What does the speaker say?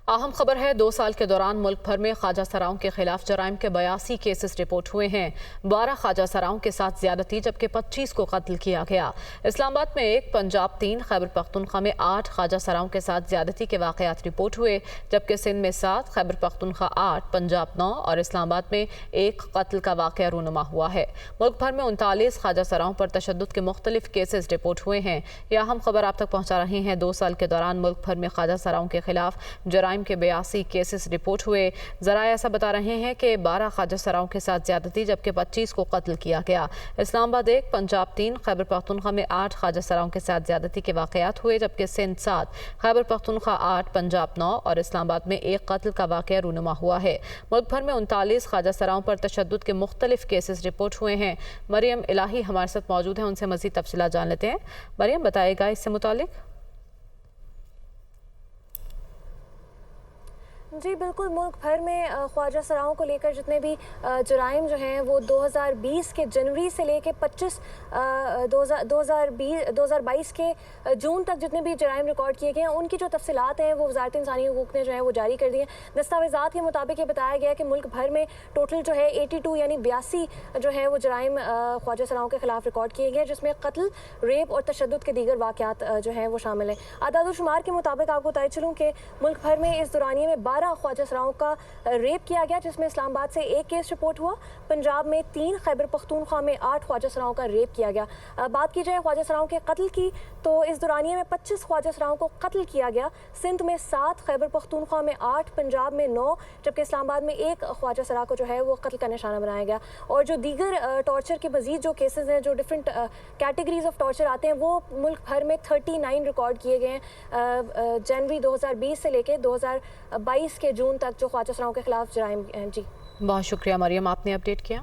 اہم خبر ہے 2 سال کے دوران ملک بھر میں خواجہ سراؤں کے خلاف جرائم کے 82 کیسز رپورٹ ہوئے ہیں۔ 12 خواجہ سراؤں کے ساتھ زیادتی جبکہ 25 کو قتل کیا گیا۔ اسلام آباد میں 1، پنجاب 3، خیبر پختونخوا میں 8 خواجہ سراؤں کے ساتھ زیادتی کے واقعات رپورٹ ہوئے، جبکہ سندھ میں 7، خیبر پختونخوا 8، پنجاب 9 اور اسلام آباد میں 1 قتل کا واقعہ رونما ہوا ہے۔ ملک بھر میں 39 خواجہ سراؤں پر تشدد کے مختلف کیسز رپورٹ ہوئے ہیں۔ یہ اہم خبر آپ تک پہنچا رہے ہیں۔ 2 سال کے دوران ملک بھر میں خواجہ سراؤں کے خلاف جرائم کے 82 کیسز رپورٹ ہوئے۔ ذرائع ایسا بتا رہے ہیں کہ 12 خواجہ سراؤں کے ساتھ زیادتی جبکہ 25 کو قتل کیا گیا۔ اسلام آباد 1، پنجاب 3، خیبر پختونخوا میں 8 خواجہ سراؤں کے ساتھ زیادتی کے واقعات ہوئے، جبکہ سندھ 7، خیبر پختونخوا 8، پنجاب 9 اور اسلام آباد میں 1 قتل کا واقعہ رونما ہوا ہے۔ ملک بھر میں 39 خواجہ سراؤں پر تشدد کے مختلف کیسز رپورٹ ہوئے ہیں۔ مریم الہی ہمارے ساتھ موجود ہیں، ان سے مزید تفصیلات جان لیتے ہیں۔ مریم، بتائے گا اس سے متعلق؟ جی بالکل، ملک بھر میں خواجہ سراؤں کو لے کر جتنے بھی جرائم جو ہیں وہ 2020 کے جنوری سے لے کے 2022 کے جون تک جتنے بھی جرائم ریکارڈ کیے گئے ہیں، ان کی جو تفصیلات ہیں وہ وزارت انسانی حقوق نے جو ہے وہ جاری کر دی ہیں۔ دستاویزات کے مطابق یہ بتایا گیا کہ ملک بھر میں ٹوٹل جو ہے 82 یعنی 82 جو ہے وہ جرائم خواجہ سراؤں کے خلاف ریکارڈ کیے گئے، جس میں قتل، ریپ اور تشدد کے دیگر واقعات جو ہیں وہ شامل ہیں۔ اعداد و شمار کے مطابق آپ کو بتائی چلوں کہ ملک بھر میں اس دورانیے میں 12 خواجہ سراؤں کا ریپ کیا گیا، جس میں اسلام آباد سے 1 کیس رپورٹ ہوا، پنجاب میں 3، خیبر پختونخوا میں 8 خواجہ سراؤں کا ریپ کیا گیا۔ بات کی جائے خواجہ سراؤں کے قتل کی تو اس دورانیے میں 25 خواجہ سراؤں کو قتل کیا گیا۔ سندھ میں 7، خیبر پختونخوا میں 8، پنجاب میں 9 جبکہ اسلام آباد میں 1 خواجہ سراؤں کو جو ہے وہ قتل کا نشانہ بنایا گیا۔ اور جو دیگر ٹارچر کے مزید جو کیسز ہیں، جو ڈفرینٹ کیٹیگریز آف ٹارچر آتے ہیں، وہ ملک بھر میں 39 ریکارڈ کیے گئے ہیں جنوری 2020 سے لے کے 2022 کے جون تک جو خواجہ سراؤں کے خلاف جرائم ہیں۔ جی بہت شکریہ مریم، آپ نے اپڈیٹ کیا۔